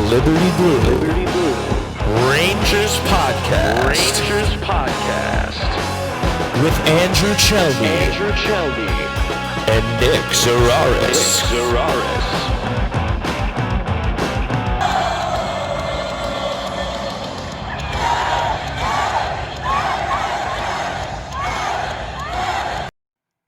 Liberty Blue Rangers Podcast. With Andrew Chelby and Nick Zararis.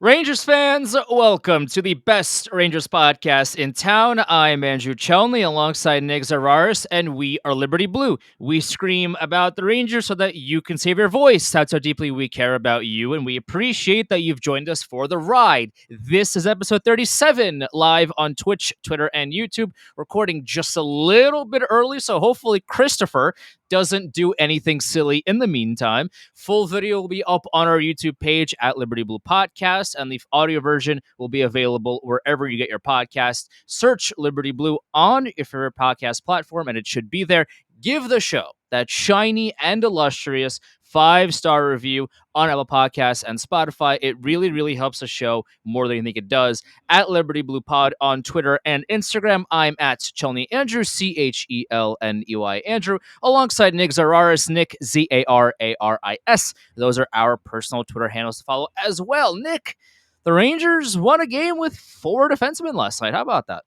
Rangers fans, welcome to the best Rangers podcast in town. I'm Andrew Chelney alongside Nick Zararis, and we are Liberty Blue. We scream about the Rangers so that you can save your voice. That's how deeply we care about you, and we appreciate that you've joined us for the ride. This is episode 37, live on Twitch, Twitter, and YouTube, recording just a little bit early, so hopefully Christopher doesn't do anything silly in the meantime. Full video will be up on our YouTube page at Liberty Blue Podcast, and the audio version will be available wherever you get your podcast. Search Liberty Blue on your favorite podcast platform, and it should be there. Give the show that shiny and illustrious 5-star review on Apple Podcasts and Spotify. It really, really helps the show more than you think it does. At Liberty Blue Pod on Twitter and Instagram, I'm at Chelney Andrew, CHELNEY Andrew, alongside Nick Zararis, Nick Zararis. Those are our personal Twitter handles to follow as well. Nick, the Rangers won a game with 4 defensemen last night. How about that?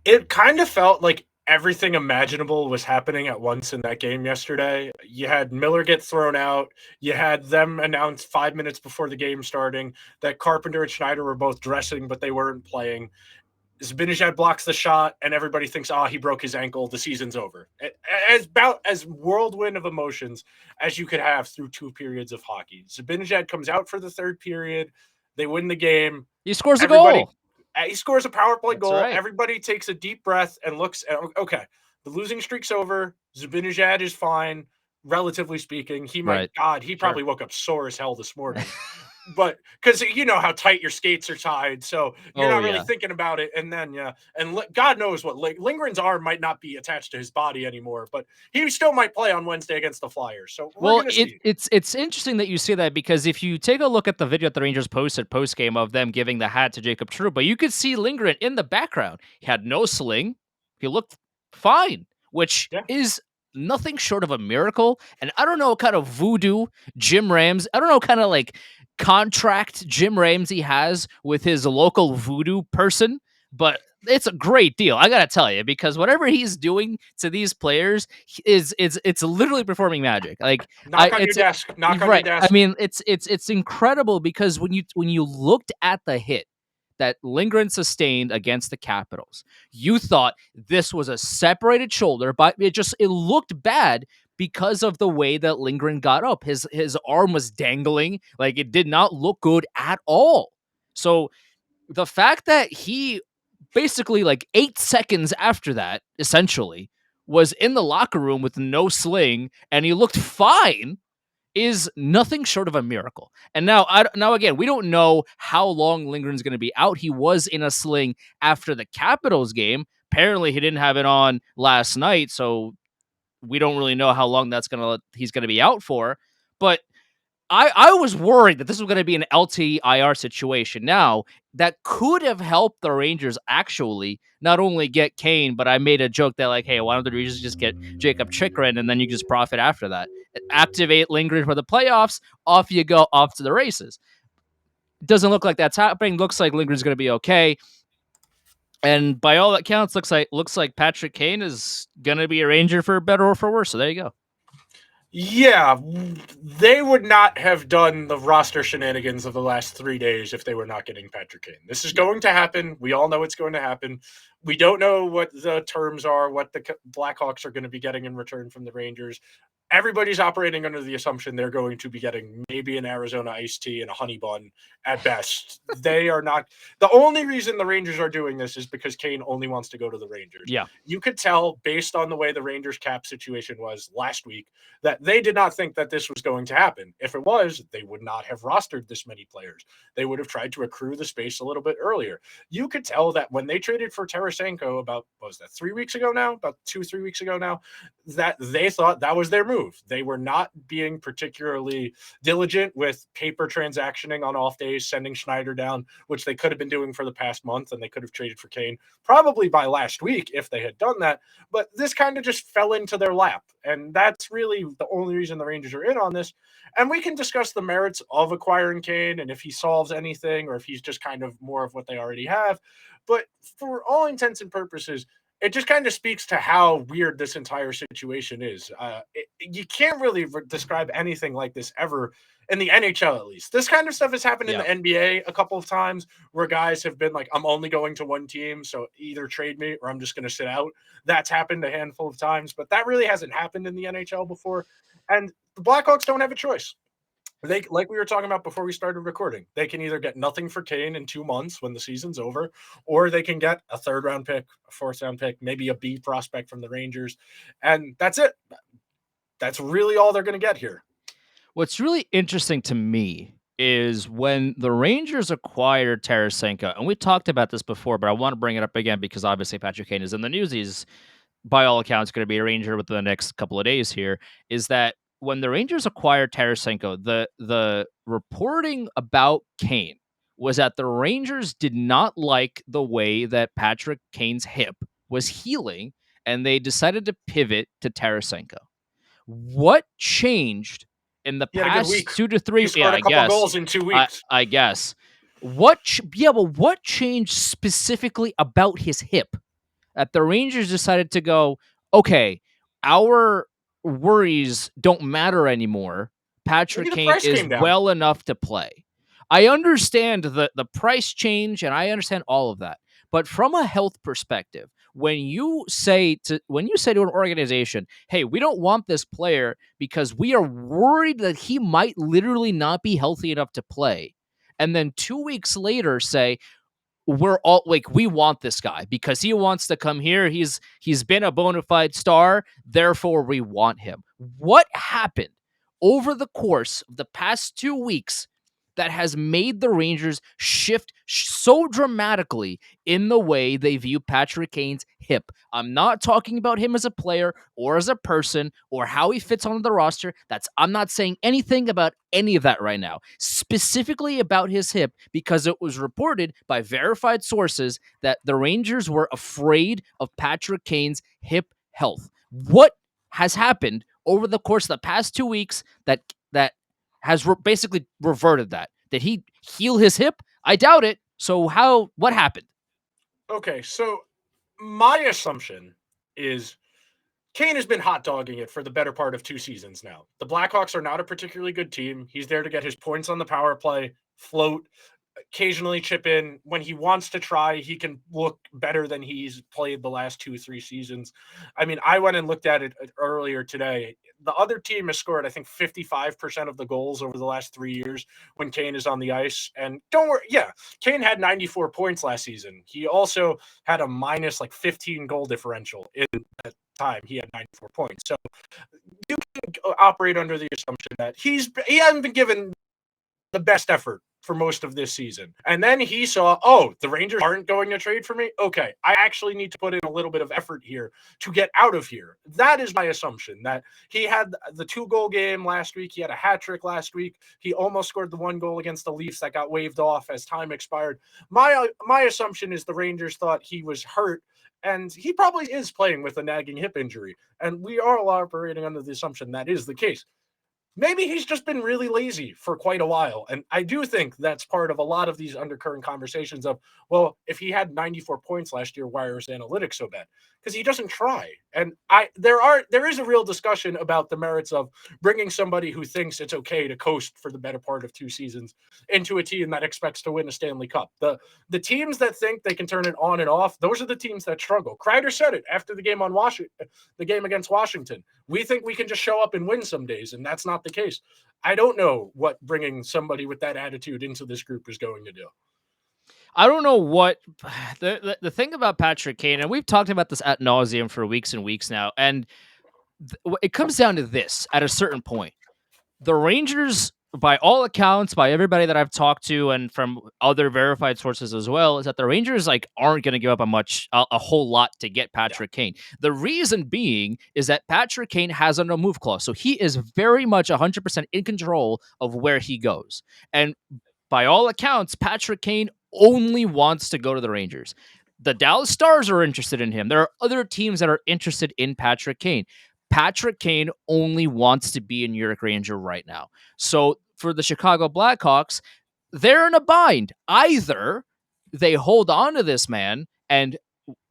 It kind of felt like everything imaginable was happening at once in that game yesterday. You had Miller get thrown out. You had them announce 5 minutes before the game starting that Carpenter and Schneider were both dressing, but they weren't playing. Zibanejad blocks the shot, and everybody thinks, he broke his ankle. The season's over. About as whirlwind of emotions as you could have through 2 periods of hockey. Zibanejad comes out for the 3rd period. They win the game. He scores a goal. He scores a power play goal. Right. Everybody takes a deep breath and looks at, okay, the losing streak's over. Zibanejad is fine, relatively speaking. He probably woke up sore as hell this morning. But because you know how tight your skates are tied, so you're not really thinking about it. And then, God knows what Lindgren's arm might not be attached to his body anymore, but he still might play on Wednesday against the Flyers. So it's interesting that you say that, because if you take a look at the video that the Rangers posted post game of them giving the hat to Jacob Trouba, you could see Lindgren in the background. He had no sling. He looked fine, which is nothing short of a miracle. And I don't know what kind of voodoo Jim Ramsey, I don't know what kind of like contract Jim Ramsey has with his local voodoo person, but it's a great deal. I gotta tell you, because whatever he's doing to these players it's literally performing magic. Like knock on your desk. I mean, it's incredible, because when you looked at the hit that Lindgren sustained against the Capitals, you thought this was a separated shoulder, but it looked bad because of the way that Lindgren got up. His arm was dangling. Like, it did not look good at all. So the fact that he basically, like 8 seconds after that, essentially, was in the locker room with no sling and he looked fine is nothing short of a miracle. And now again, we don't know how long Lindgren's going to be out. He was in a sling after the Capitals game. Apparently he didn't have it on last night, so we don't really know how long he's going to be out for. But I was worried that this was going to be an LTIR situation. Now, that could have helped the Rangers actually not only get Kane, but I made a joke that, like, hey, why don't the Rangers just get Jacob Chychrun, and then you just profit after that. Activate Lindgren for the playoffs, off you go, off to the races. Doesn't look like that's happening. Looks like Lindgren's going to be okay. And by all that counts, looks like Patrick Kane is going to be a Ranger for better or for worse. So there you go. Yeah, they would not have done the roster shenanigans of the last 3 days if they were not getting Patrick Kane. This is going to happen. We all know it's going to happen. We don't know what the terms are, what the Blackhawks are going to be getting in return from the Rangers. Everybody's operating under the assumption they're going to be getting maybe an Arizona iced tea and a honey bun at best. They are not. The only reason the Rangers are doing this is because Kane only wants to go to the Rangers. Yeah. You could tell based on the way the Rangers cap situation was last week that they did not think that this was going to happen. If it was, they would not have rostered this many players. They would have tried to accrue the space a little bit earlier. You could tell that when they traded for Tarasenko about, 3 weeks ago now, about 2-3 weeks ago now, that they thought that was their move. move. They were not being particularly diligent with paper transactioning on off days, sending Schneider down, which they could have been doing for the past month, and they could have traded for Kane probably by last week if they had done that. But this kind of just fell into their lap. And that's really the only reason the Rangers are in on this. And we can discuss the merits of acquiring Kane and if he solves anything or if he's just kind of more of what they already have. But for all intents and purposes, it just kind of speaks to how weird this entire situation is. You can't really describe anything like this ever in the NHL, at least. This kind of stuff has happened in the NBA a couple of times where guys have been like, I'm only going to one team, so either trade me or I'm just going to sit out. That's happened a handful of times, but that really hasn't happened in the NHL before. And the Blackhawks don't have a choice. They, like we were talking about before we started recording, they can either get nothing for Kane in 2 months when the season's over, or they can get a 3rd round pick, a 4th round pick, maybe a B prospect from the Rangers. And that's it. That's really all they're going to get here. What's really interesting to me is when the Rangers acquired Tarasenko, and we talked about this before, but I want to bring it up again because obviously Patrick Kane is in the news. He's, by all accounts, going to be a Ranger within the next couple of days here, is that when the Rangers acquired Tarasenko, the reporting about Kane was that the Rangers did not like the way that Patrick Kane's hip was healing, and they decided to pivot to Tarasenko. What changed in the past 2 to 3? He scored a couple goals in 2 weeks. I guess. What changed specifically about his hip that the Rangers decided to go, okay, our worries don't matter anymore. Patrick Kane is well enough to play. I understand the price change, and I understand all of that. But from a health perspective, when you say to an organization, hey, we don't want this player because we are worried that he might literally not be healthy enough to play, and then 2 weeks later say, we're all like, we want this guy because he wants to come here. He's been a bona fide star. Therefore, we want him. What happened over the course of the past 2 weeks that has made the Rangers shift so dramatically in the way they view Patrick Kane's hip? I'm not talking about him as a player or as a person or how he fits on the roster. I'm not saying anything about any of that right now. Specifically about his hip, because it was reported by verified sources that the Rangers were afraid of Patrick Kane's hip health. What has happened over the course of the past 2 weeks that has basically reverted that? Did he heal his hip? I doubt it. So what happened? Okay, so my assumption is Kane has been hot dogging it for the better part of 2 seasons now. The Blackhawks are not a particularly good team. He's there to get his points on the power play, float, occasionally chip in. When he wants to try, he can look better than he's played the last 2-3 seasons. I mean, I went and looked at it earlier today. The other team has scored, I think, 55% of the goals over the last 3 years when Kane is on the ice. And don't worry, Kane had 94 points last season. He also had a minus 15 goal differential in that time. He had 94 points. So you can operate under the assumption that he hasn't been given the best effort for most of this season. And then he saw, the Rangers aren't going to trade for me. Okay, I actually need to put in a little bit of effort here to get out of here. That is my assumption, that he had the 2-goal game last week. He had a hat trick last week. He almost scored the 1 goal against the Leafs that got waved off as time expired. My assumption is the Rangers thought he was hurt, and he probably is playing with a nagging hip injury. And we are all operating under the assumption that is the case. Maybe he's just been really lazy for quite a while. And I do think that's part of a lot of these undercurrent conversations of, well, if he had 94 points last year, why are his analytics so bad? Because he doesn't try. And there is a real discussion about the merits of bringing somebody who thinks it's okay to coast for the better part of 2 seasons into a team that expects to win a Stanley Cup. The teams that think they can turn it on and off, those are the teams that struggle. Kreider said it after the game against Washington. We think we can just show up and win some days, and that's not the case. I don't know what bringing somebody with that attitude into this group is going to do. I don't know what the thing about Patrick Kane, and we've talked about this ad nauseum for weeks and weeks now, and it comes down to this: at a certain point, the Rangers by all accounts, by everybody that I've talked to, and from other verified sources as well, is that the Rangers aren't going to give up a whole lot to get Patrick Kane. The reason being is that Patrick Kane has a no move clause, so he is very much 100% in control of where he goes. And by all accounts, Patrick Kane only wants to go to the Rangers. The Dallas Stars are interested in him. There are other teams that are interested in Patrick Kane. Patrick Kane only wants to be a New York Ranger right now. So for the Chicago Blackhawks, they're in a bind. Either they hold on to this man and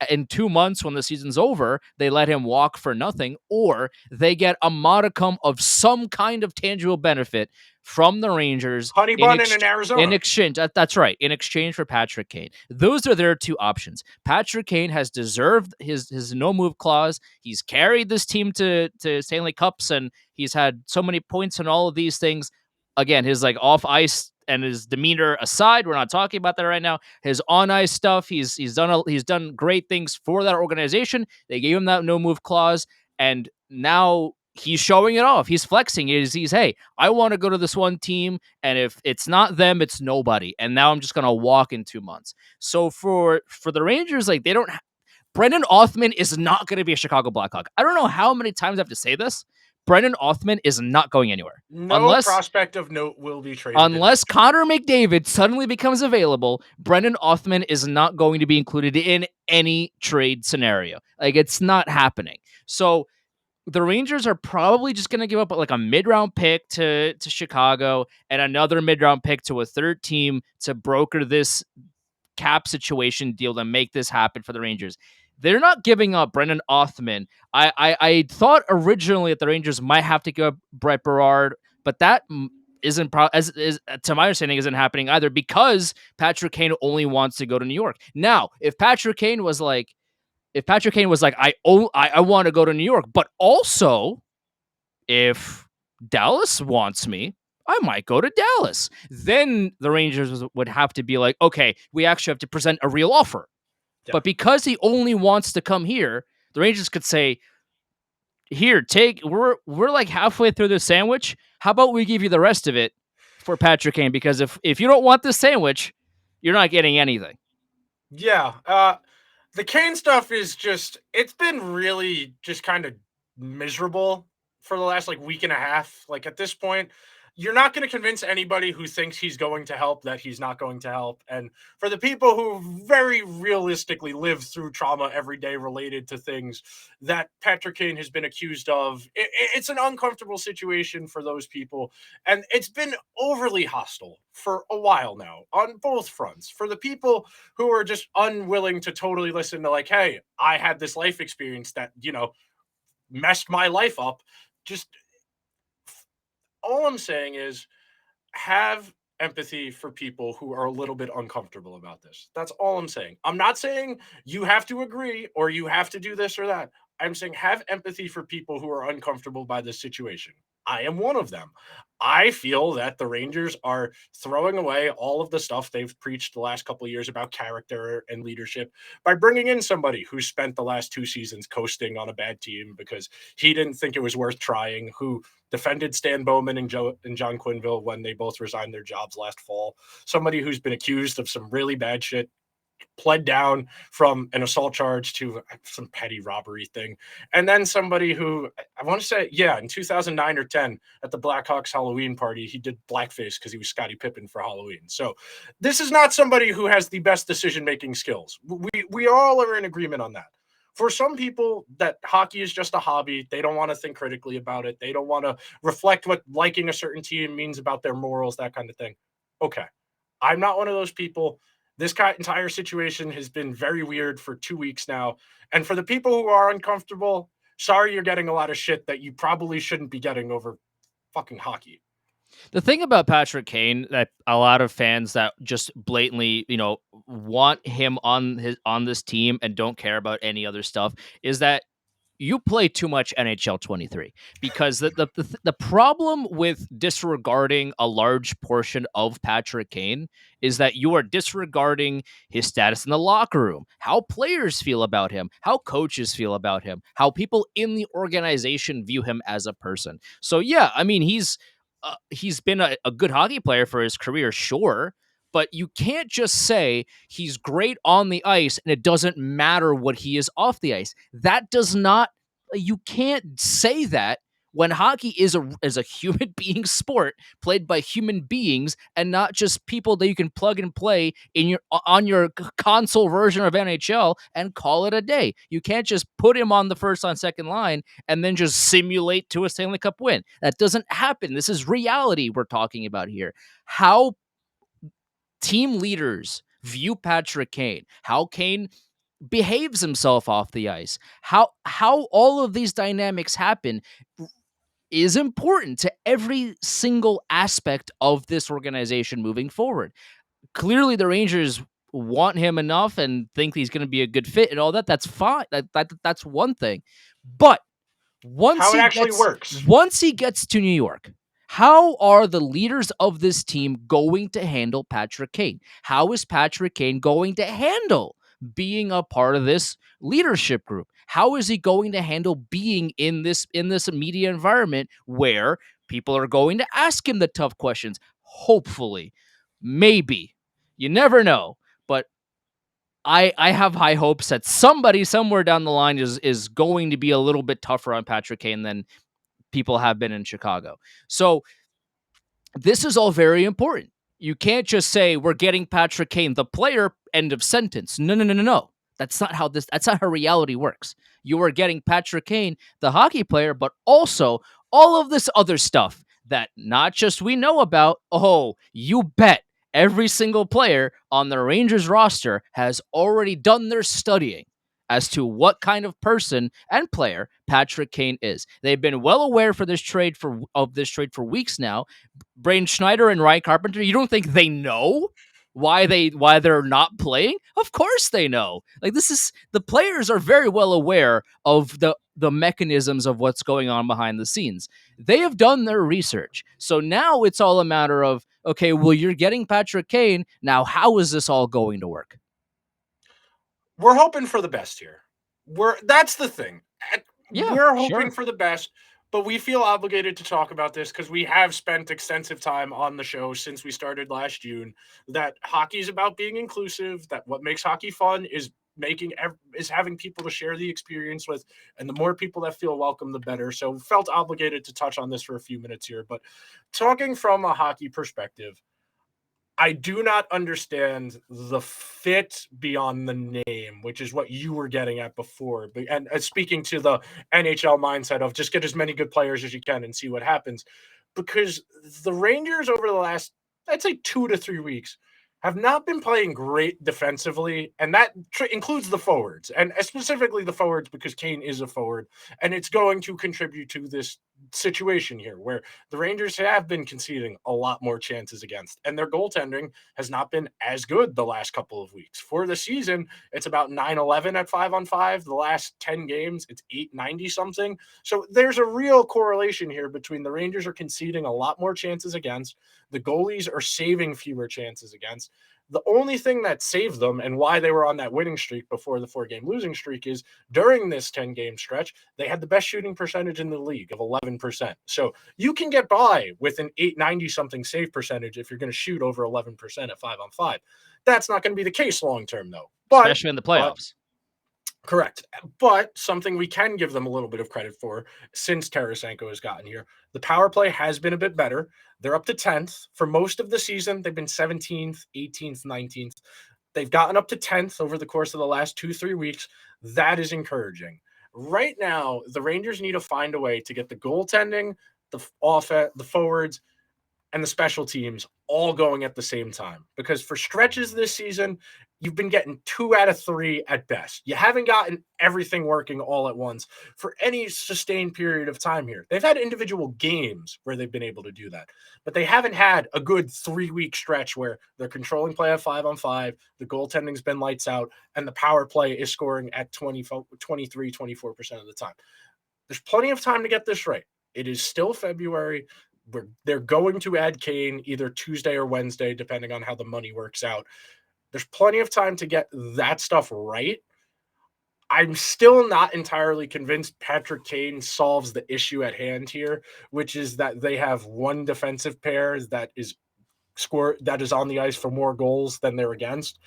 in 2 months when the season's over, they let him walk for nothing, or they get a modicum of some kind of tangible benefit from the Rangers Honey bun in Arizona. In exchange, that's right, in exchange for Patrick Kane. Those are their two options. Patrick Kane has deserved his no move clause. He's carried this team to Stanley Cups, and he's had so many points and all of these things. Again, his off ice and his demeanor aside, we're not talking about that right now. His on ice stuff, he's done great things for that organization. They gave him that no move clause, and now he's showing it off. He's flexing. He's hey, I want to go to this one team, and if it's not them, it's nobody. And now I'm just gonna walk in 2 months. So for the Rangers, they don't. Brendan Othmann is not going to be a Chicago Blackhawk. I don't know how many times I have to say this. Brendan Othmann is not going anywhere. No prospect of note will be traded. Unless Connor McDavid suddenly becomes available, Brendan Othmann is not going to be included in any trade scenario. It's not happening. So the Rangers are probably just going to give up a mid-round pick to Chicago and another mid-round pick to a third team to broker this cap situation deal to make this happen for the Rangers. They're not giving up Brendan Othmann. I thought originally that the Rangers might have to give up Brett Berard, but that isn't to my understanding isn't happening either because Patrick Kane only wants to go to New York. Now, if Patrick Kane was like, I want to go to New York, but also if Dallas wants me, I might go to Dallas. Then the Rangers would have to be like, okay, we actually have to present a real offer. Yeah. But because he only wants to come here, the Rangers could say, here, we're halfway through this sandwich. How about we give you the rest of it for Patrick Kane? Because if you don't want this sandwich, you're not getting anything. Yeah. The Kane stuff is it's been really just kind of miserable for the last week and a half. At this point, you're not going to convince anybody who thinks he's going to help that he's not going to help. And for the people who very realistically live through trauma every day related to things that Patrick Kane has been accused of, it's an uncomfortable situation for those people. And it's been overly hostile for a while now on both fronts. For the people who are just unwilling to totally listen to hey, I had this life experience that, messed my life up. All I'm saying is have empathy for people who are a little bit uncomfortable about this. That's all I'm saying. I'm not saying you have to agree or you have to do this or that. I'm saying have empathy for people who are uncomfortable by this situation. I am one of them. I feel that the Rangers are throwing away all of the stuff they've preached the last couple of years about character and leadership by bringing in somebody who spent the last 2 seasons coasting on a bad team because he didn't think it was worth trying, who defended Stan Bowman and John Quenneville when they both resigned their jobs last fall, somebody who's been accused of some really bad shit, pled down from an assault charge to some petty robbery thing. And then somebody who I want to say, in 2009 or 10 at the Blackhawks Halloween party, he did blackface because he was Scottie Pippen for Halloween. So this is not somebody who has the best decision-making skills. We all are in agreement on that. For some people, that hockey is just a hobby. They don't want to think critically about it. They don't want to reflect what liking a certain team means about their morals, that kind of thing. Okay. I'm not one of those people. This entire situation has been very weird for 2 weeks now. And for the people who are uncomfortable, sorry you're getting a lot of shit that you probably shouldn't be getting over fucking hockey. The thing about Patrick Kane that a lot of fans that just blatantly, want him on this team and don't care about any other stuff is that you play too much NHL 23 because the problem with disregarding a large portion of Patrick Kane is that you are disregarding his status in the locker room, how players feel about him, how coaches feel about him, how people in the organization view him as a person. So yeah, I mean, he's he's been a good hockey player for his career, sure, but you can't just say he's great on the ice and it doesn't matter what he is off the ice. That does not, you can't say that when hockey is a human being sport played by human beings and not just people that you can plug and play in your on your console version of NHL and call it a day. You can't just put him on the first on second line and then just simulate to a Stanley Cup win. That doesn't happen. This is reality we're talking about here. How team leaders view Patrick Kane, how Kane behaves himself off the ice, how all of these dynamics happen is important to every single aspect of this organization moving forward. Clearly, the Rangers want him enough and think he's going to be a good fit and all that. That's fine. That's one thing. But How it actually works. once he gets to New York, how are the leaders of this team going to handle Patrick Kane? How is Patrick Kane going to handle being a part of this leadership group? How is he going to handle being in this media environment where people are going to ask him the tough questions? Hopefully, maybe. You never know, but I have high hopes that somebody somewhere down the line is going to be a little bit tougher on Patrick Kane than people have been in Chicago. So this is all very important. You can't just say we're getting Patrick Kane, the player, end of sentence. No. That's not how reality works. You are getting Patrick Kane, the hockey player, but also all of this other stuff that not just we know about. Oh, you bet every single player on the Rangers roster has already done their studying as to what kind of person and player Patrick Kane is. They've been well aware of this trade for weeks now. Braden Schneider and Ryan Carpenter, you don't think they know why they're not playing? Of course they know. Like, this is, the players are very well aware of the mechanisms of what's going on behind the scenes. They have done their research. So now it's all a matter of, okay, well, you're getting Patrick Kane. Now, how is this all going to work? We're hoping for the best here. That's the thing. Yeah, We're hoping sure. for the best, but we feel obligated to talk about this because we have spent extensive time on the show since we started last June. That hockey is about being inclusive. That what makes hockey fun is having people to share the experience with, and the more people that feel welcome, the better. So felt obligated to touch on this for a few minutes here. But talking from a hockey perspective, I do not understand the fit beyond the name, which is what you were getting at before. And speaking to the NHL mindset of just get as many good players as you can and see what happens. Because the Rangers over the last, I'd say 2 to 3 weeks, have not been playing great defensively. And that includes the forwards, and specifically the forwards because Kane is a forward. And it's going to contribute to this situation here where the Rangers have been conceding a lot more chances against, and their goaltending has not been as good the last couple of weeks. For the season, it's about 9-11 at 5-on-5. The last 10 games, it's 890 something. So there's a real correlation here between the Rangers are conceding a lot more chances against, the goalies are saving fewer chances against. The only thing that saved them and why they were on that winning streak before the 4-game losing streak is during this 10-game stretch, they had the best shooting percentage in the league of 11%. So you can get by with an 890 something save percentage if you're going to shoot over 11% at 5-on-5. That's not going to be the case long term, though. Especially in the playoffs. Correct. But something we can give them a little bit of credit for since Tarasenko has gotten here, the power play has been a bit better. They're up to 10th. For most of the season, they've been 17th, 18th, 19th. They've gotten up to 10th over the course of the last 2-3 weeks. That is encouraging. Right now, the Rangers need to find a way to get the goaltending, the offense, the forwards, and the special teams all going at the same time. Because for stretches this season, you've been getting 2 out of 3 at best. You haven't gotten everything working all at once for any sustained period of time here. They've had individual games where they've been able to do that, but they haven't had a good 3-week stretch where they're controlling play at 5-on-5, the goaltending's been lights out, and the power play is scoring at 23, 24% of the time. There's plenty of time to get this right. It is still February. They're going to add Kane either Tuesday or Wednesday, depending on how the money works out. There's plenty of time to get that stuff right. I'm still not entirely convinced Patrick Kane solves the issue at hand here, which is that they have one defensive pair that is on the ice for more goals than they're against.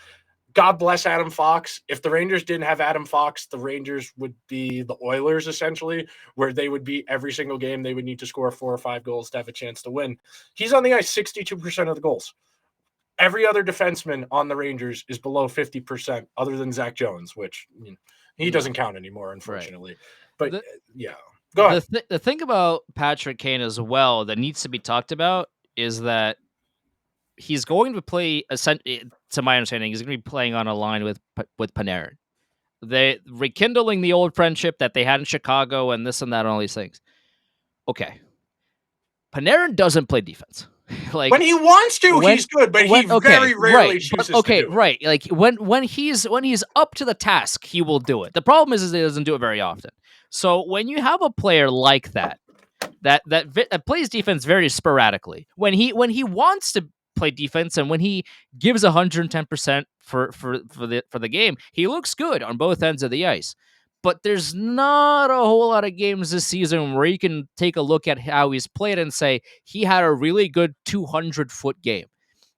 God bless Adam Fox. If the Rangers didn't have Adam Fox, the Rangers would be the Oilers, essentially, where they would be every single game. They would need to score 4 or 5 goals to have a chance to win. He's on the ice 62% of the goals. Every other defenseman on the Rangers is below 50%, other than Zach Jones, which he doesn't count anymore, unfortunately. Right. But go ahead. The thing about Patrick Kane as well that needs to be talked about is that he's going to play, to my understanding, he's going to be playing on a line with Panarin. They rekindling the old friendship that they had in Chicago and this and that and all these things. Okay. Panarin doesn't play defense. Like when he wants to, he's good, but he very rarely chooses to do it. Right. Like when he's up to the task, he will do it. The problem is he doesn't do it very often. So when you have a player like that plays defense very sporadically, when he wants to play defense and when he gives 110% for the game, he looks good on both ends of the ice. But there's not a whole lot of games this season where you can take a look at how he's played and say he had a really good 200-foot game.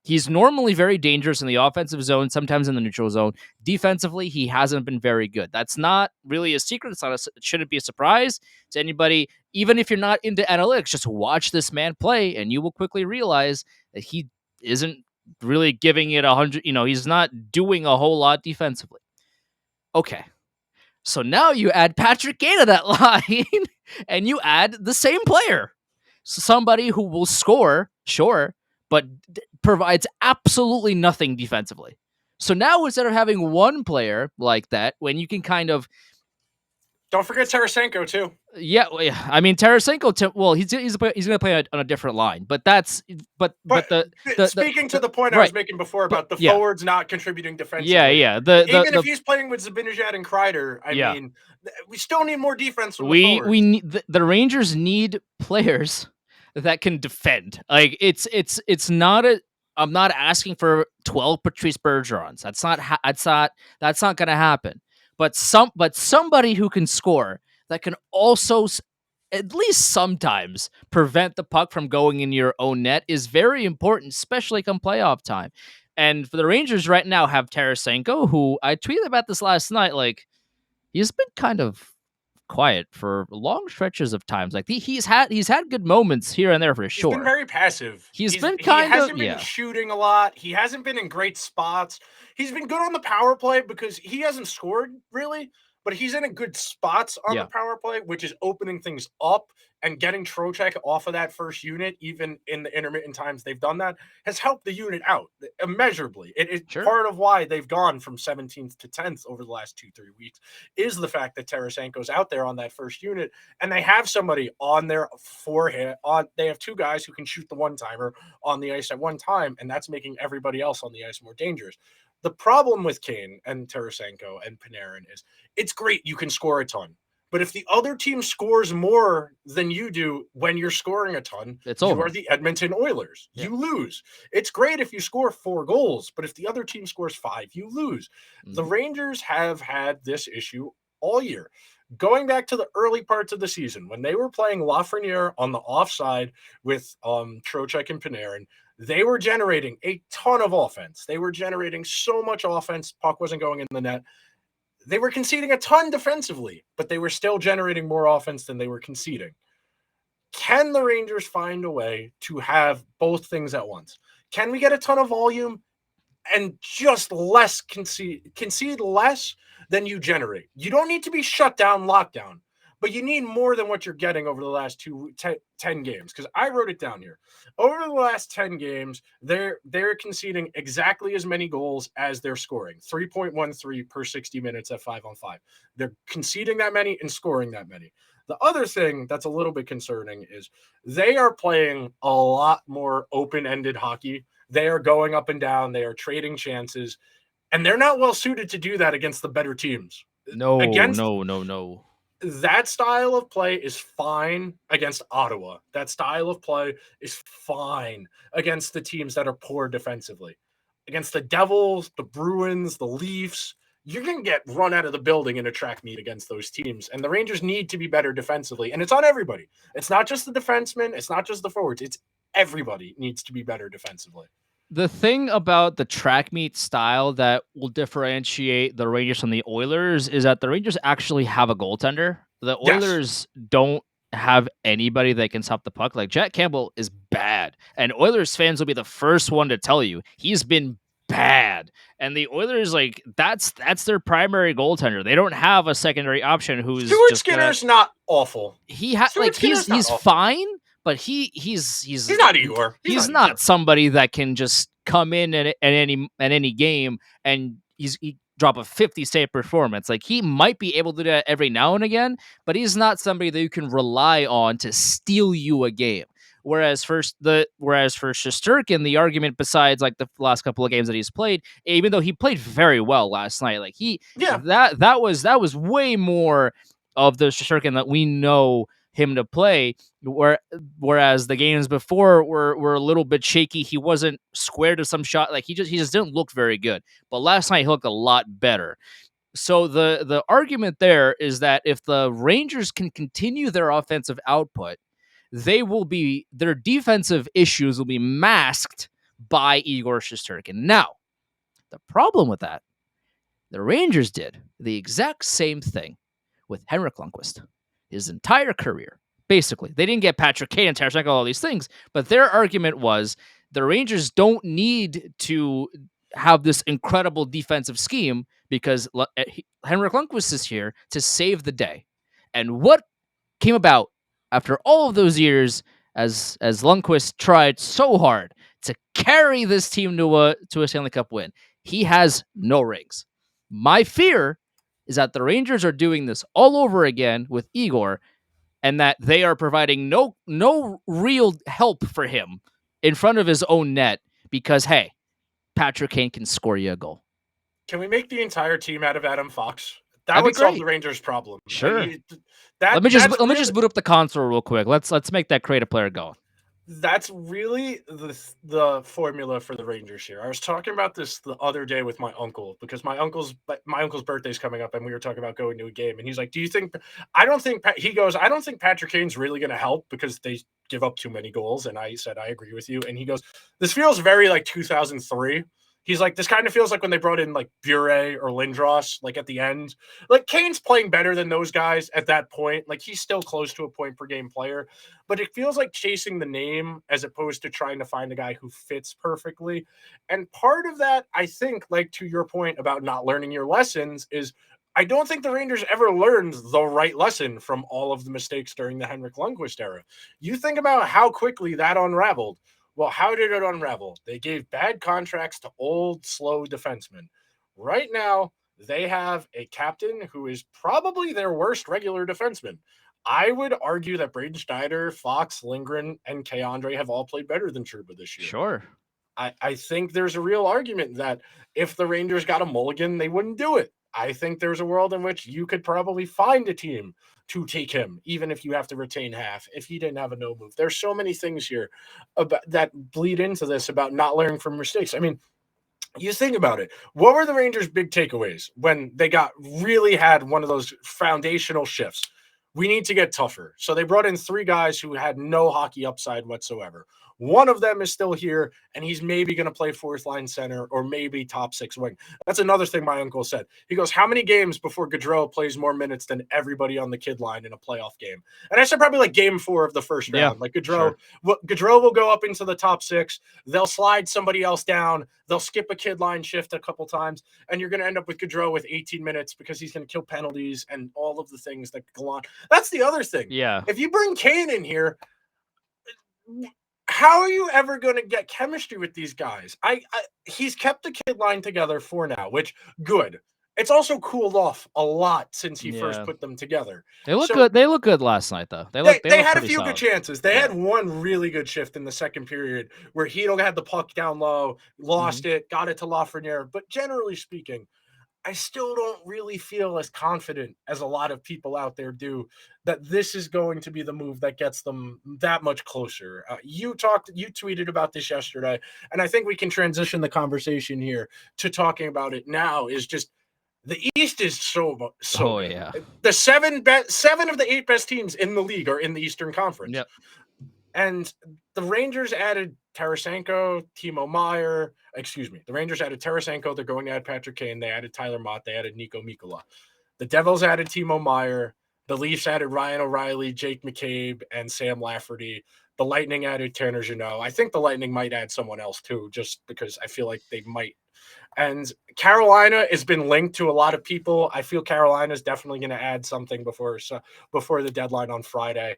He's normally very dangerous in the offensive zone, sometimes in the neutral zone. Defensively, he hasn't been very good. That's not really a secret. It shouldn't be a surprise to anybody. Even if you're not into analytics, just watch this man play, and you will quickly realize that he isn't really giving it 100. He's not doing a whole lot defensively. Okay. So now you add Patrick Kane to that line, and you add the same player. So somebody who will score, sure, but provides absolutely nothing defensively. So now instead of having one player like that, when you can kind of... Don't forget Tarasenko, too. Yeah, I mean, Tarasenko, he's going to play on a different line, but that's... But speaking to the point I was making before about the forwards not contributing defensively. Yeah. Even if he's playing with Zibanejad and Kreider, I mean, we still need more defense from the forwards. We need, the Rangers need players that can defend. Like, it's not a... I'm not asking for 12 Patrice Bergerons. That's not going to happen. But somebody who can score that can also at least sometimes prevent the puck from going in your own net is very important, especially come playoff time. And for the Rangers right now have Tarasenko, who I tweeted about this last night. Like, he's been kind of quiet for long stretches of times. Like he's had good moments here and there for sure. He's been very passive. He hasn't been shooting a lot. He hasn't been in great spots. He's been good on the power play because he hasn't scored really, but he's in a good spots on the power play, which is opening things up and getting Trocheck off of that first unit, even in the intermittent times they've done that, has helped the unit out immeasurably. It's part of why they've gone from 17th to 10th over the last 2-3 weeks is the fact that Tarasenko's out there on that first unit, and they have somebody on their forehead. They have two guys who can shoot the one-timer on the ice at one time, and that's making everybody else on the ice more dangerous. The problem with Kane and Tarasenko and Panarin is it's great you can score a ton. But if the other team scores more than you do when you're scoring a ton, you are the Edmonton Oilers. Yeah. You lose. It's great if you score 4 goals, but if the other team scores 5, you lose. Mm-hmm. The Rangers have had this issue all year. Going back to the early parts of the season, when they were playing Lafreniere on the offside with Trocheck and Panarin, they were generating a ton of offense. They were generating so much offense, puck wasn't going in the net. They were conceding a ton defensively, but they were still generating more offense than they were conceding. Can the Rangers find a way to have both things at once? Can we get a ton of volume and just less concede less than you generate? You don't need to be shut down, lockdown, but you need more than what you're getting over the last 10 games. Because I wrote it down here. Over the last 10 games, they're conceding exactly as many goals as they're scoring. 3.13 per 60 minutes at 5-on-5. They're conceding that many and scoring that many. The other thing that's a little bit concerning is they are playing a lot more open-ended hockey. They are going up and down. They are trading chances. And they're not well suited to do that against the better teams. No. That style of play is fine against Ottawa. That style of play is fine against the teams that are poor defensively. Against the Devils, the Bruins, the Leafs, you're going to get run out of the building in a track meet against those teams. And the Rangers need to be better defensively. And it's on everybody. It's not just the defensemen. It's not just the forwards. It's everybody needs to be better defensively. The thing about the track meet style that will differentiate the Rangers from the Oilers is that the Rangers actually have a goaltender. The Oilers don't have anybody that can stop the puck. Like, Jack Campbell is bad, and Oilers fans will be the first one to tell you he's been bad. And the Oilers, like, that's their primary goaltender. They don't have a secondary option who's Stuart just Skinner's not awful. He's fine, but he's not Igor. He's not somebody that can just come in at any game and he drop a 50 save performance. Like, he might be able to do that every now and again, but he's not somebody that you can rely on to steal you a game. Whereas for Shesterkin, the argument, besides like the last couple of games that he's played, even though he played very well last night, like that was way more of the Shesterkin that we know him to play. Whereas the games before were a little bit shaky. He wasn't square to some shot. Like, he just didn't look very good. But last night he looked a lot better. So the argument there is that if the Rangers can continue their offensive output, their defensive issues will be masked by Igor Shesterkin. Now, the problem with that, the Rangers did the exact same thing with Henrik Lundqvist his entire career. Basically, they didn't get Patrick Kane and Tarasenko, all these things, but their argument was the Rangers don't need to have this incredible defensive scheme because Henrik Lundqvist is here to save the day. And what came about after all of those years, as Lundqvist tried so hard to carry this team to a Stanley Cup win, he has no rings. My fear is that the Rangers are doing this all over again with Igor, and that they are providing no real help for him in front of his own net because, hey, Patrick Kane can score you a goal. Can we make the entire team out of Adam Fox? That would solve the Rangers' problem. Sure. Let me just boot up the console real quick. Let's make that creative player go. That's really the formula for the Rangers here. I was talking about this the other day with my uncle because my uncle's birthday's coming up and we were talking about going to a game and he's like, "Do you think?" I don't think Patrick Kane's really going to help because they give up too many goals. And I said, I agree with you. And he goes, "This feels very like 2003." He's like, this kind of feels like when they brought in like Bure or Lindros, like at the end. Like, Kane's playing better than those guys at that point. Like, he's still close to a point per game player, but it feels like chasing the name as opposed to trying to find a guy who fits perfectly. And part of that, I think, like to your point about not learning your lessons, is I don't think the Rangers ever learned the right lesson from all of the mistakes during the Henrik Lundqvist era. You think about how quickly that unraveled. Well, how did it unravel? They gave bad contracts to old, slow defensemen. Right now, they have a captain who is probably their worst regular defenseman. I would argue that Braden Schneider, Fox, Lindgren, and K'Andre have all played better than Trouba this year. Sure. I think there's a real argument that if the Rangers got a mulligan, they wouldn't do it. I think there's a world in which you could probably find a team to take him, even if you have to retain half, if he didn't have a no move. There's so many things here about that bleed into this about not learning from mistakes. I mean, you think about it. What were the Rangers' big takeaways when they really had one of those foundational shifts? We need to get tougher. So they brought in 3 guys who had no hockey upside whatsoever. One of them is still here, and he's maybe going to play 4th-line center or maybe top 6 wing. That's another thing my uncle said. He goes, how many games before Gaudreau plays more minutes than everybody on the kid line in a playoff game? And I said probably like game 4 of the first round. Yeah, like Gaudreau will go up into the top 6. They'll slide somebody else down. They'll skip a kid line shift a couple times, and you're going to end up with Gaudreau with 18 minutes because he's going to kill penalties and all of the things that go on. That's the other thing. Yeah. If you bring Kane in here, how are you ever going to get chemistry with these guys? He's kept the kid line together for now, which good. It's also cooled off a lot since he first put them together. They look good. They look good last night, though. They had a few good chances. They had one really good shift in the second period where Hedl had the puck down low, lost it, got it to Lafreniere. But generally speaking, I still don't really feel as confident as a lot of people out there do that this is going to be the move that gets them that much closer. You tweeted about this yesterday, and I think we can transition the conversation here to talking about it now. Is just The East is so Oh, good. yeah. The seven of the 8 best teams in the league are in the Eastern Conference. Yep. And the Rangers added Tarasenko, Timo Meyer. Excuse me. The Rangers added Tarasenko. They're going to add Patrick Kane. They added Tyler Mott. They added Nico Mikkola. The Devils added Timo Meyer. The Leafs added Ryan O'Reilly, Jake McCabe, and Sam Lafferty. The Lightning added Tanner Jeannot. I think the Lightning might add someone else too, just because I feel like they might. And Carolina has been linked to a lot of people. I feel Carolina is definitely going to add something before the deadline on Friday.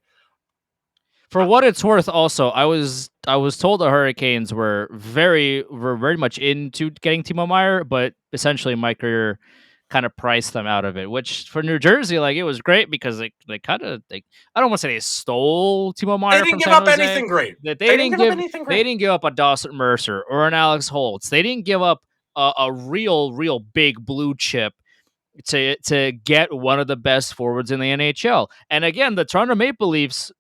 For what it's worth, also, I was told the Hurricanes were very much into getting Timo Meyer, but essentially Mike Grier kind of priced them out of it. Which for New Jersey, like, it was great because they kind of, I don't want to say they stole Timo They Meyer didn't from give San up Jose. anything great. That They didn't give up anything they great. didn't give up a Dawson Mercer or an Alex Holtz. They didn't give up a real big blue chip to get one of the best forwards in the NHL. And again, the Toronto Maple Leafs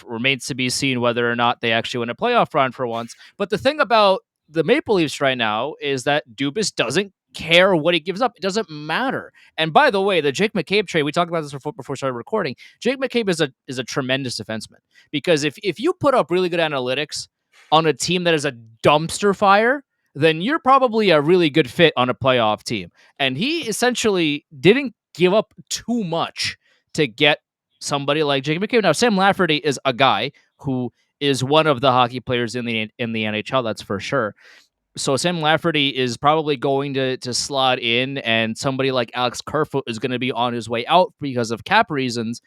remains to be seen whether or not they actually win a playoff run for once. But the thing about the Maple Leafs right now is that Dubas doesn't care what he gives up. It doesn't matter. And by the way, the Jake McCabe trade, we talked about this before we started recording. Jake McCabe is a tremendous defenseman because if you put up really good analytics on a team that is a dumpster fire, then you're probably a really good fit on a playoff team. And he essentially didn't give up too much to get somebody like Jake McCabe. Now, Sam Lafferty is a guy who is one of the hockey players in the NHL, that's for sure. So Sam Lafferty is probably going to slot in, and somebody like Alex Kerfoot is going to be on his way out because of cap reasons.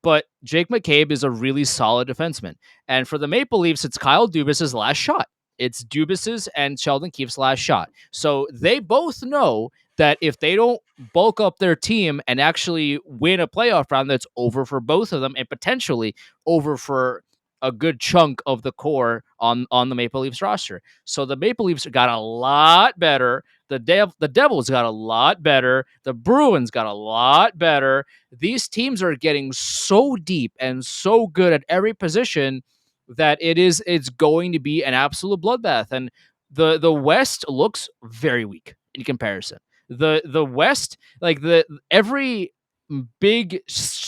But Jake McCabe is a really solid defenseman. And for the Maple Leafs, it's Kyle Dubas' last shot. It's Dubas's and Sheldon Keefe's last shot. So they both know that if they don't bulk up their team and actually win a playoff round, that's over for both of them and potentially over for a good chunk of the core on the Maple Leafs roster. So the Maple Leafs got a lot better. The Devils got a lot better. The Bruins got a lot better. These teams are getting so deep and so good at every position that it's going to be an absolute bloodbath. And the West looks very weak in comparison. The West, like every big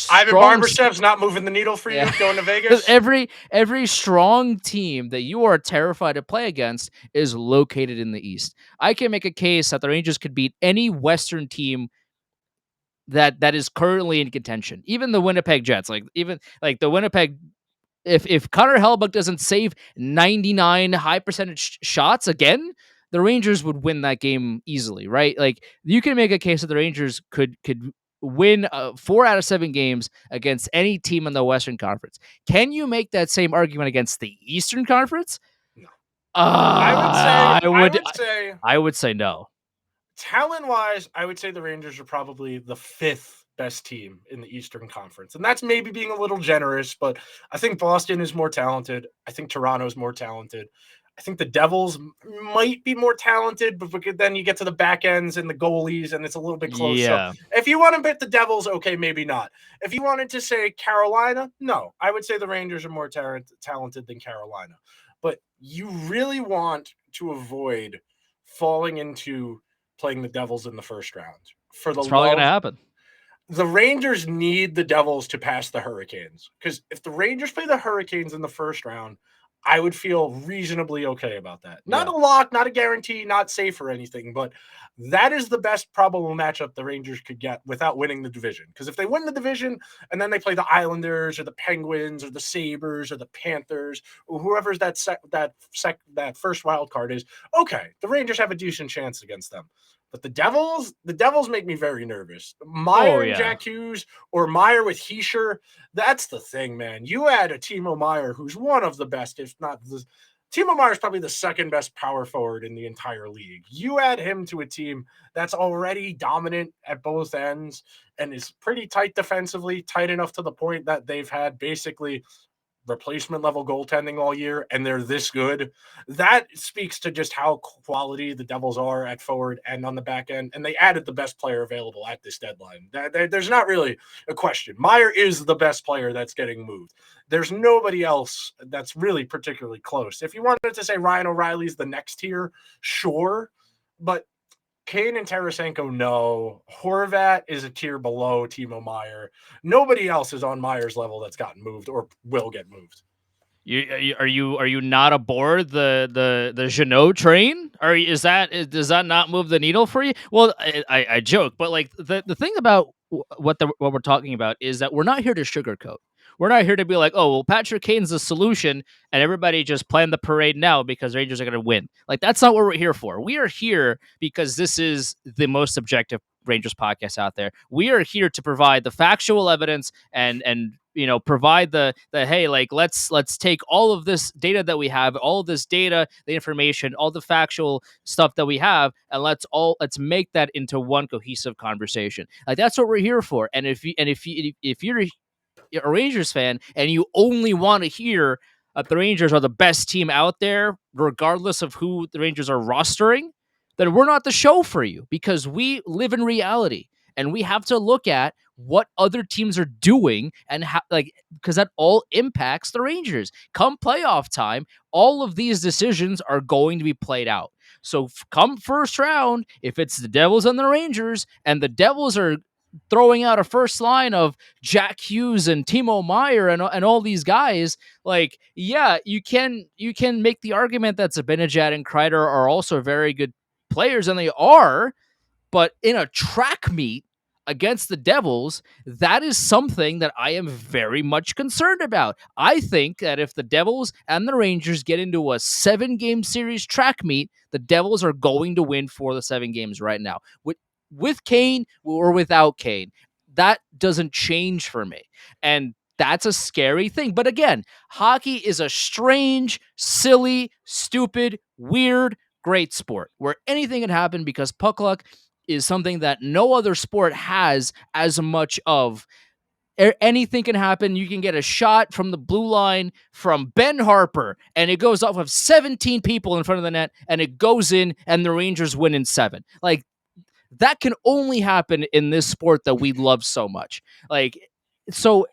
Ivan strong Barbashev's not moving the needle for you going to Vegas. every strong team that you are terrified to play against is located in the East. I can make a case that the Rangers could beat any Western team that is currently in contention. Even the Winnipeg Jets, even the Winnipeg, if Connor Hellebuyck doesn't save 99 high percentage shots again, the Rangers would win that game easily, right? Like, you can make a case that the Rangers could win 4 out of 7 games against any team in the Western Conference. Can you make that same argument against the Eastern Conference? No. I would say no. Talent-wise, I would say the Rangers are probably the 5th best team in the Eastern Conference. And that's maybe being a little generous, but I think Boston is more talented. I think Toronto is more talented. I think the Devils might be more talented, but then you get to the back ends and the goalies, and it's a little bit close. Yeah. So if you want to bet the Devils, okay, maybe not. If you wanted to say Carolina, no. I would say the Rangers are more talented than Carolina. But you really want to avoid falling into playing the Devils in the first round. It's probably going to happen. The Rangers need the Devils to pass the Hurricanes, because if the Rangers play the Hurricanes in the first round, I would feel reasonably okay about that. Not a lock, not a guarantee, not safe or anything, but that is the best probable matchup the Rangers could get without winning the division. Because if they win the division and then they play the Islanders or the Penguins or the Sabres or the Panthers or whoever's that first wild card is, okay, the Rangers have a decent chance against them. But the Devils make me very nervous. Meyer and Jack Hughes, or Meyer with Heischer, that's the thing, man. You add a Timo Meyer, who's one of the best, if not the Timo Meyer is probably the second best power forward in the entire league. You add him to a team that's already dominant at both ends and is pretty tight defensively, tight enough to the point that they've had basically replacement level goaltending all year, and they're this good. That speaks to just how quality the Devils are at forward and on the back end. And they added the best player available at this deadline. There's not really a question. Meyer is the best player that's getting moved. There's nobody else that's really particularly close. If you wanted to say Ryan O'Reilly's the next tier, sure, but Kane and Tarasenko, no. Horvat is a tier below Timo Meier. Nobody else is on Meier's level that's gotten moved or will get moved. Are you not aboard the Jeannot train? Does that not move the needle for you? Well, I joke, but like the thing about what we're talking about is that we're not here to sugarcoat. We're not here to be like, oh well, Patrick Kane's the solution, and everybody just plan the parade now because Rangers are going to win. Like that's not what we're here for. We are here because this is the most objective Rangers podcast out there. We are here to provide the factual evidence and provide the hey, like let's take all of this data that we have, all of this data, the information, all the factual stuff that we have, and let's make that into one cohesive conversation. Like that's what we're here for. And if you're a Rangers fan and you only want to hear that the Rangers are the best team out there, regardless of who the Rangers are rostering, then we're not the show for you, because we live in reality and we have to look at what other teams are doing and how, like, because that all impacts the Rangers. Come playoff time, all of these decisions are going to be played out. So come first round, if it's the Devils and the Rangers, and the Devils are throwing out a first line of Jack Hughes and Timo Meier and all these guys, like, yeah, you can make the argument that Zibanejad and Kreider are also very good players, and they are, but in a track meet against the Devils, that is something that I am very much concerned about. I think that if the Devils and the Rangers get into a 7-game series track meet, the Devils are going to win 4 of the 7 games right now. With Kane or without Kane, that doesn't change for me. And that's a scary thing. But again, hockey is a strange, silly, stupid, weird, great sport where anything can happen because puck luck is something that no other sport has as much of. Anything can happen. You can get a shot from the blue line from Ben Harper, and it goes off of 17 people in front of the net, and it goes in, and the Rangers win in 7. Like, that can only happen in this sport that we love so much. Like, so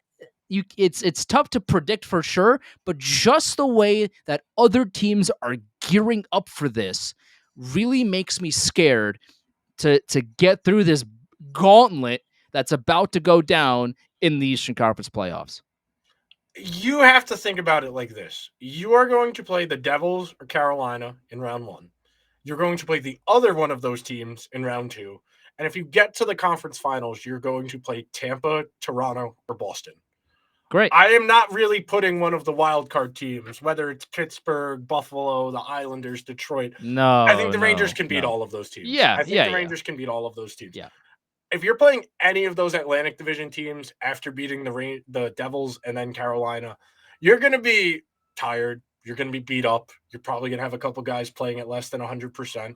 it's tough to predict for sure, but just the way that other teams are gearing up for this really makes me scared to get through this gauntlet that's about to go down in the Eastern Conference playoffs. You have to think about it like this. You are going to play the Devils or Carolina in round 1. You're going to play the other one of those teams in round 2. And if you get to the conference finals, you're going to play Tampa, Toronto, or Boston. Great. I am not really putting one of the wild card teams, whether it's Pittsburgh, Buffalo, the Islanders, Detroit. No, I think the Rangers can beat all of those teams. Yeah, I think the Rangers can beat all of those teams. Yeah. If you're playing any of those Atlantic Division teams after beating the Devils and then Carolina, you're going to be tired. You're going to be beat up. You're probably going to have a couple guys playing at less than 100%.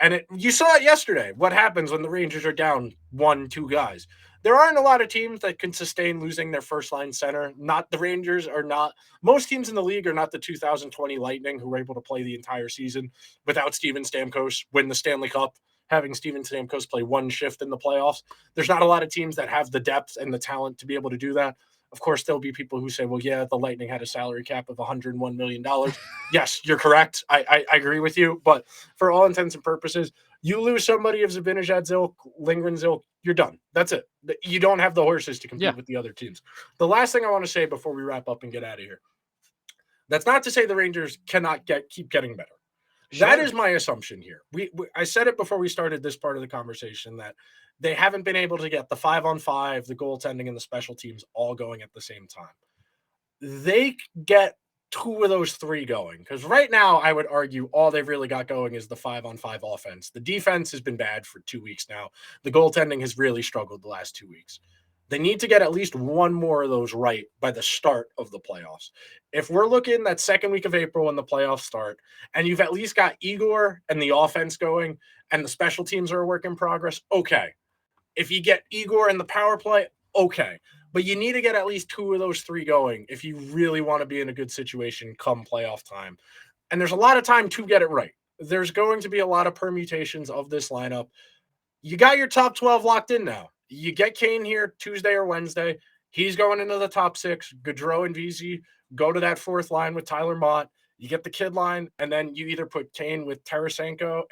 And you saw it yesterday. What happens when the Rangers are down 1-2 guys? There aren't a lot of teams that can sustain losing their first-line center. Not the Rangers are not. Most teams in the league are not the 2020 Lightning, who were able to play the entire season without Steven Stamkos, win the Stanley Cup, having Steven Stamkos play one shift in the playoffs. There's not a lot of teams that have the depth and the talent to be able to do that. Of course, there'll be people who say, well, yeah, the Lightning had a salary cap of $101 million. Yes, you're correct. I agree with you. But for all intents and purposes, you lose somebody of Zibanejad's ilk, Lindgren's ilk, you're done. That's it. You don't have the horses to compete with the other teams. The last thing I want to say before we wrap up and get out of here, that's not to say the Rangers cannot keep getting better. Sure. That is my assumption here. I said it before we started this part of the conversation that they haven't been able to get the 5-on-5, the goaltending, and the special teams all going at the same time. They get 2 of those 3 going, because right now I would argue all they've really got going is the 5-on-5 offense. The defense has been bad for 2 weeks now. The goaltending has really struggled the last 2 weeks. They need to get at least 1 more of those right by the start of the playoffs. If we're looking that second week of April when the playoffs start, and you've at least got Igor and the offense going, and the special teams are a work in progress, okay. If you get Igor and the power play, okay. But you need to get at least 2 of those 3 going if you really want to be in a good situation come playoff time. And there's a lot of time to get it right. There's going to be a lot of permutations of this lineup. You got your top 12 locked in now. You get Kane here Tuesday or Wednesday. He's going into the top 6. Gaudreau and Vesey go to that 4th line with Tyler Mott. You get the kid line, and then you either put Kane with Tarasenko,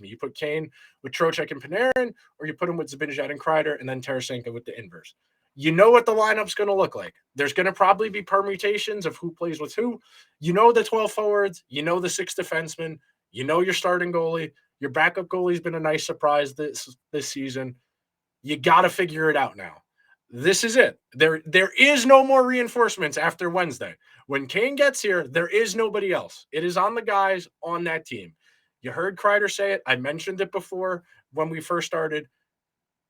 you put Kane with Trocheck and Panarin, or you put him with Zibanejad and Kreider, and then Tarasenko with the inverse. You know what the lineup's going to look like. There's going to probably be permutations of who plays with who. You know the 12 forwards. You know the 6 defensemen. You know your starting goalie. Your backup goalie's been a nice surprise this season. You got to figure it out now. This is it. There is no more reinforcements after Wednesday. When Kane gets here, there is nobody else. It is on the guys on that team. You heard Kreider say it. I mentioned it before when we first started.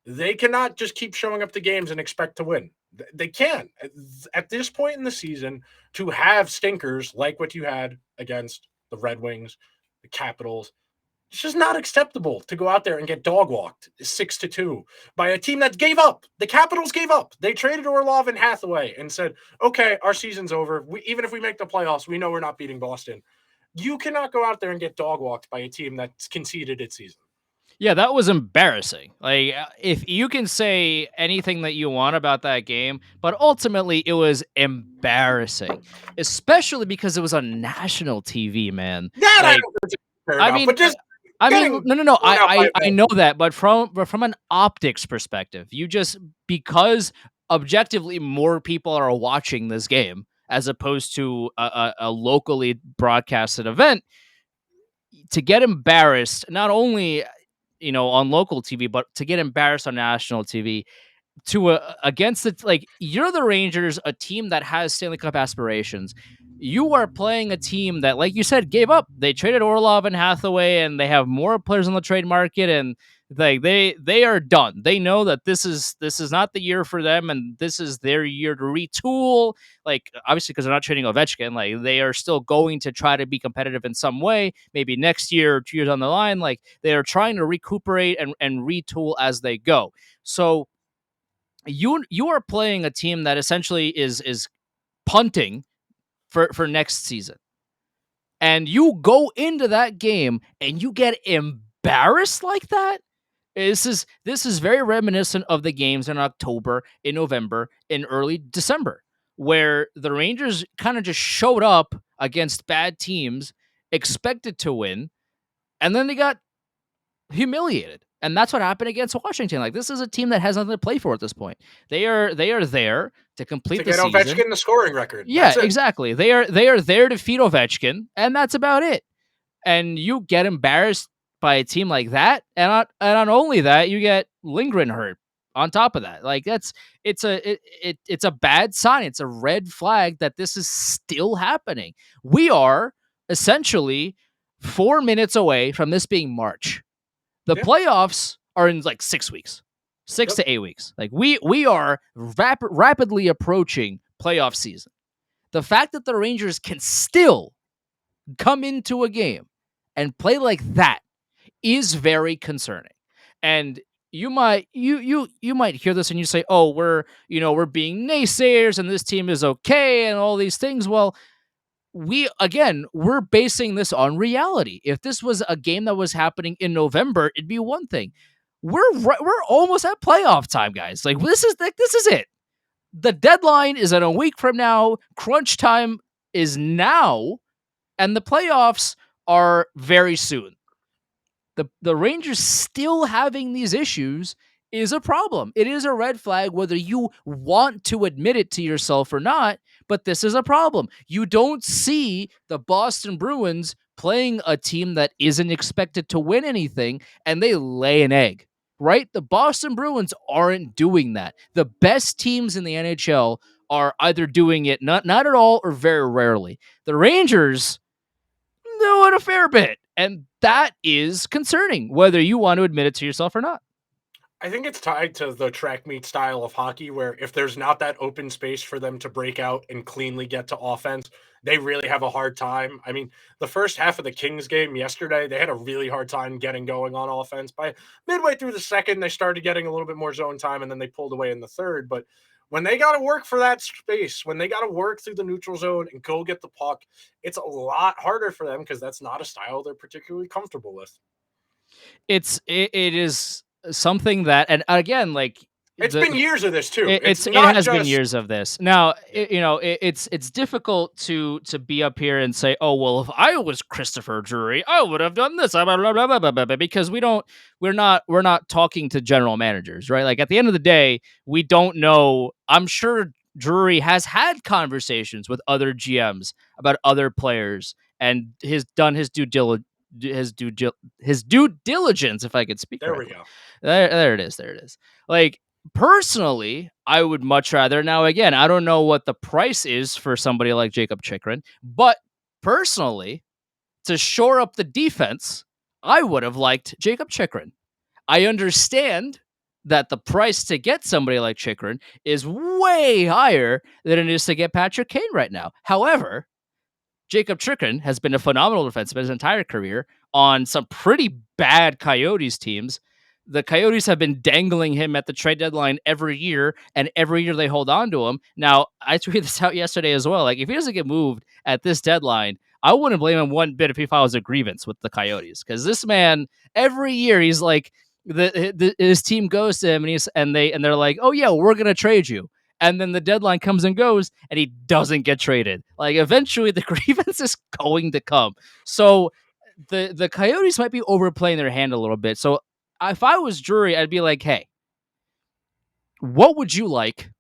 They cannot just keep showing up to games and expect to win. They can't. At this point in the season, to have stinkers like what you had against the Red Wings, the Capitals, it's just not acceptable to go out there and get dog walked 6-2 by a team that gave up. The Capitals gave up. They traded Orlov and Hathaway and said, okay, our season's over. Even if we make the playoffs, we know we're not beating Boston. You cannot go out there and get dog walked by a team that's conceded its season. Yeah, that was embarrassing. Like, if you can say anything that you want about that game, but ultimately it was embarrassing, especially because it was on national TV, man. That like, I mean, but just no. I know that, but from an optics perspective, because objectively more people are watching this game as opposed to a locally broadcasted event, to get embarrassed, not only on local TV, but to get embarrassed on national TV against it, like, you're the Rangers, a team that has Stanley Cup aspirations. You are playing a team that, like you said, gave up. They traded Orlov and Hathaway, and they have more players on the trade market, and they are done. They know that this is not the year for them, and this is their year to retool. Like, obviously, because they're not trading Ovechkin, like, they are still going to try to be competitive in some way. Maybe next year or 2 years on the line, like, they are trying to recuperate and retool as they go. So you are playing a team that essentially is punting for next season, and you go into that game and you get embarrassed like that. This is very reminiscent of the games in October, in November, in early December, where the Rangers kind of just showed up against bad teams, expected to win, and then they got humiliated. And that's what happened against Washington. Like, this is a team that has nothing to play for at this point. They are there to complete the season. Ovechkin the scoring record. Yeah, exactly. They are there to feed Ovechkin, and that's about it. And you get embarrassed by a team like that, and not only that, you get Lindgren hurt on top of that. Like, it's a bad sign. It's a red flag that this is still happening. We are essentially 4 minutes away from this being March. The playoffs are in like 6 weeks, 6 to 8 weeks. Like, we are rapidly approaching playoff season. The fact that the Rangers can still come into a game and play like that is very concerning. And you might hear this and you say, "Oh, we're being naysayers and this team is okay and all these things." Well, we're basing this on reality. If this was a game that was happening in November, it'd be one thing. We're almost at playoff time, guys. Like, this is it. The deadline is in a week from now. Crunch time is now, and the playoffs are very soon. The Rangers still having these issues is a problem. It is a red flag, whether you want to admit it to yourself or not, but this is a problem. You don't see the Boston Bruins playing a team that isn't expected to win anything, and they lay an egg, right? The Boston Bruins aren't doing that. The best teams in the NHL are either doing it not at all or very rarely. The Rangers do it a fair bit, and that is concerning, whether you want to admit it to yourself or not. I think it's tied to the track meet style of hockey, where if there's not that open space for them to break out and cleanly get to offense, they really have a hard time. I mean, the first half of the Kings game yesterday, they had a really hard time getting going on offense. By midway through the second, they started getting a little bit more zone time, and then they pulled away in the third. But when they got to work for that space, when they got to work through the neutral zone and go get the puck, it's a lot harder for them because that's not a style they're particularly comfortable with. It is something that, and again, like, It's been years of this too. It not has just been years of this. Now, it's difficult to be up here and say, oh well, if I was Christopher Drury, I would have done this, blah, blah, blah, blah, blah, blah, blah, because we're not talking to general managers, right? Like at the end of the day, we don't know. I'm sure Drury has had conversations with other GMs about other players and has done his due diligence, if I could speak there we correctly. go. There it is. Like, personally, I would much rather. Now, again, I don't know what the price is for somebody like Jacob Chikrin, but personally, to shore up the defense, I would have liked Jacob Chikrin. I understand that the price to get somebody like Chikrin is way higher than it is to get Patrick Kane right now. However, Jacob Chikrin has been a phenomenal defenseman his entire career on some pretty bad Coyotes teams. The Coyotes have been dangling him at the trade deadline every year, and every year they hold on to him. Now, I tweeted this out yesterday as well. Like, if he doesn't get moved at this deadline, I wouldn't blame him one bit if he files a grievance with the Coyotes, because this man, every year, he's like, his team goes to him, and they're like, oh yeah, we're gonna trade you. And then the deadline comes and goes, and he doesn't get traded. Like, eventually, the grievance is going to come. So the Coyotes might be overplaying their hand a little bit. So if I was Drury, I'd be like, hey, what would you like?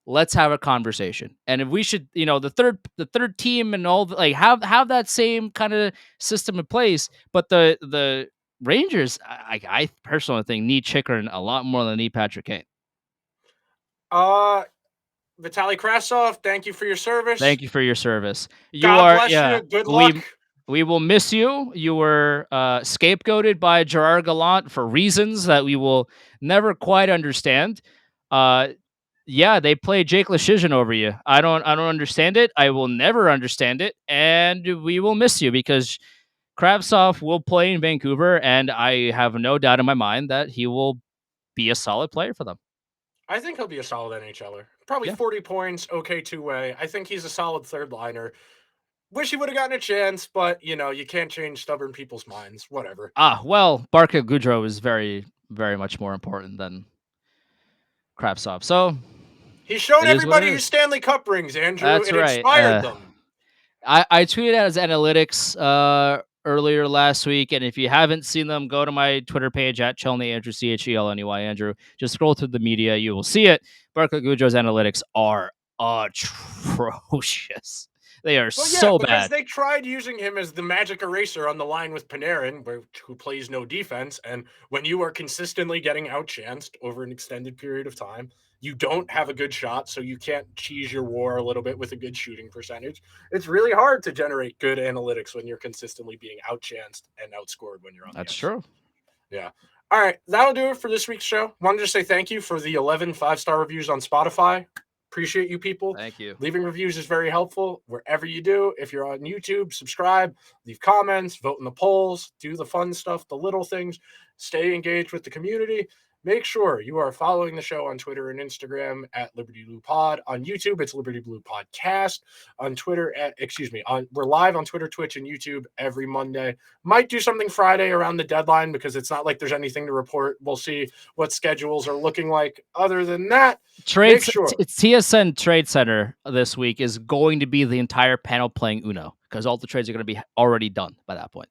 Let's have a conversation. And if we should, the third team and all, like, have that same kind of system in place. But the Rangers, I personally think, need Chikrin a lot more than they need Patrick Kane. Vitaly Krasov, thank you for your service. Thank you for your service. God bless you. Good luck. We will miss you. You were scapegoated by Gerard Gallant for reasons that we will never quite understand. Yeah, they played Jake Leschyshyn over you. I don't understand it. I will never understand it, and we will miss you because Kravtsov will play in Vancouver, and I have no doubt in my mind that he will be a solid player for them. I think he'll be a solid NHLer. Probably 40 points, okay two-way. I think he's a solid third liner. Wish he would have gotten a chance, but, you can't change stubborn people's minds. Whatever. Well, Barca Goudreau is very, very much more important than Kravtsov. So he's shown everybody his Stanley Cup rings, Andrew. That's it right. Inspired them. I tweeted out his analytics earlier last week, and if you haven't seen them, go to my Twitter page at Chelney Andrew, CHELNEY Andrew. Just scroll through the media, you will see it. Barca Goudreau's analytics are atrocious. They are so bad. Because they tried using him as the magic eraser on the line with Panarin, who plays no defense. And when you are consistently getting outchanced over an extended period of time, you don't have a good shot, so you can't cheese your war a little bit with a good shooting percentage. It's really hard to generate good analytics when you're consistently being outchanced and outscored when you're on That's the true. Yeah. All right. That'll do it for this week's show. Wanted to say thank you for the 11 5-star reviews on Spotify. Appreciate you people. Thank you. Leaving reviews is very helpful wherever you do. If you're on YouTube, subscribe, leave comments, vote in the polls, do the fun stuff, the little things, stay engaged with the community. Make sure you are following the show on Twitter and Instagram at Liberty Blue Pod. On YouTube, it's Liberty Blue Podcast. On Twitter, we're live on Twitter, Twitch, and YouTube every Monday. Might do something Friday around the deadline because it's not like there's anything to report. We'll see what schedules are looking like. Other than that, it's TSN Trade Center this week is going to be the entire panel playing Uno because all the trades are going to be already done by that point.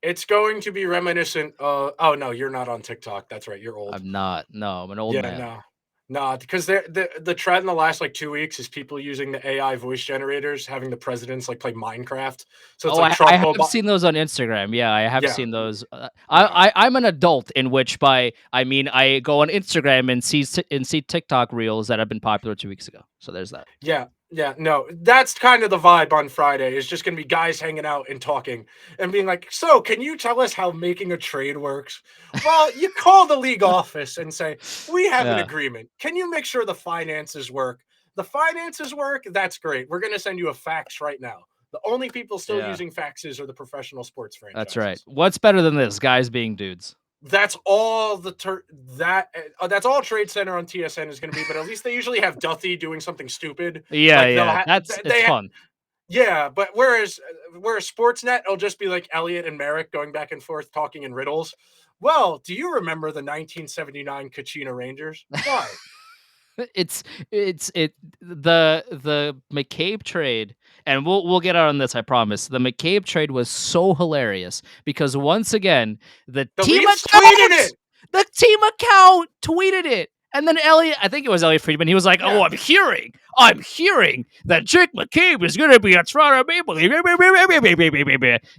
It's going to be reminiscent of... Oh, no, you're not on TikTok. That's right. You're old. I'm not. No, I'm an old man. No, because the trend in the last 2 weeks is people using the AI voice generators, having the presidents play Minecraft. So it's I have seen those on Instagram. Yeah, I have seen those. I'm an adult, in which I go on Instagram and see TikTok reels that have been popular 2 weeks ago. So there's that. Yeah, no, that's kind of the vibe on Friday. It's just going to be guys hanging out and talking and being like, so can you tell us how making a trade works? Well, you call the league office and say, we have an agreement. Can you make sure the finances work? The finances work? That's great. We're going to send you a fax right now. The only people still using faxes are the professional sports franchises. That's right. What's better than this? Guys being dudes. That's all that's all Trade Center on TSN is going to be, but at least they usually have Duthie doing something stupid. Yeah, it's fun. Yeah, but whereas Sportsnet, it'll just be like Elliot and Merrick going back and forth talking in riddles. Well, do you remember the 1979 Kachina Rangers? Why? it's the McCabe trade, and we'll get out on this, I promise. The McCabe trade was so hilarious because once again the team Leafs account, tweeted it. the team account tweeted it, and then Elliot, I think it was Elliot Friedman, he was like, Yeah. "Oh, I'm hearing that Jake McCabe is going to be a Toronto Maple Leaf."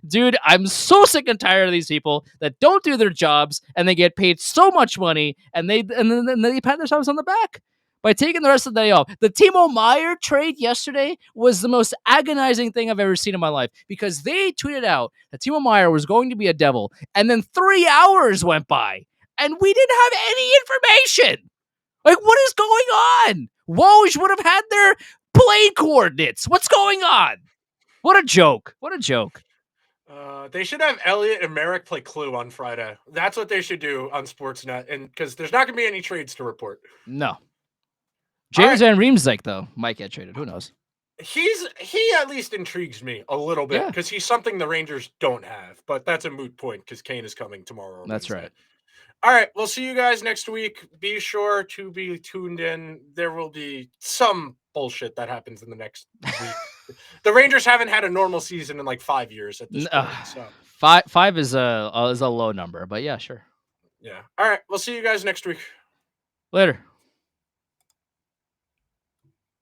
Dude, I'm so sick and tired of these people that don't do their jobs and they get paid so much money and then they pat themselves on the back by taking the rest of the day off. The Timo Meier trade yesterday was the most agonizing thing I've ever seen in my life because they tweeted out that Timo Meier was going to be a Devil, and then 3 hours went by, and we didn't have any information. Like, what is going on? Woj would have had their plane coordinates. What's going on? What a joke. What a joke. They should have Elliot and Merrick play Clue on Friday. That's what they should do on Sportsnet, and because there's not going to be any trades to report. No. James Van Riemsdyk, though, might get traded. Who knows? He at least intrigues me a little bit because he's something the Rangers don't have, but that's a moot point because Kane is coming tomorrow. That's Wednesday. right. All right, we'll see you guys next week. Be sure to be tuned in. There will be some bullshit that happens in the next week. The Rangers haven't had a normal season in like 5 years at this point. So five is a low number, but yeah, sure. Yeah. All right, we'll see you guys next week. Later.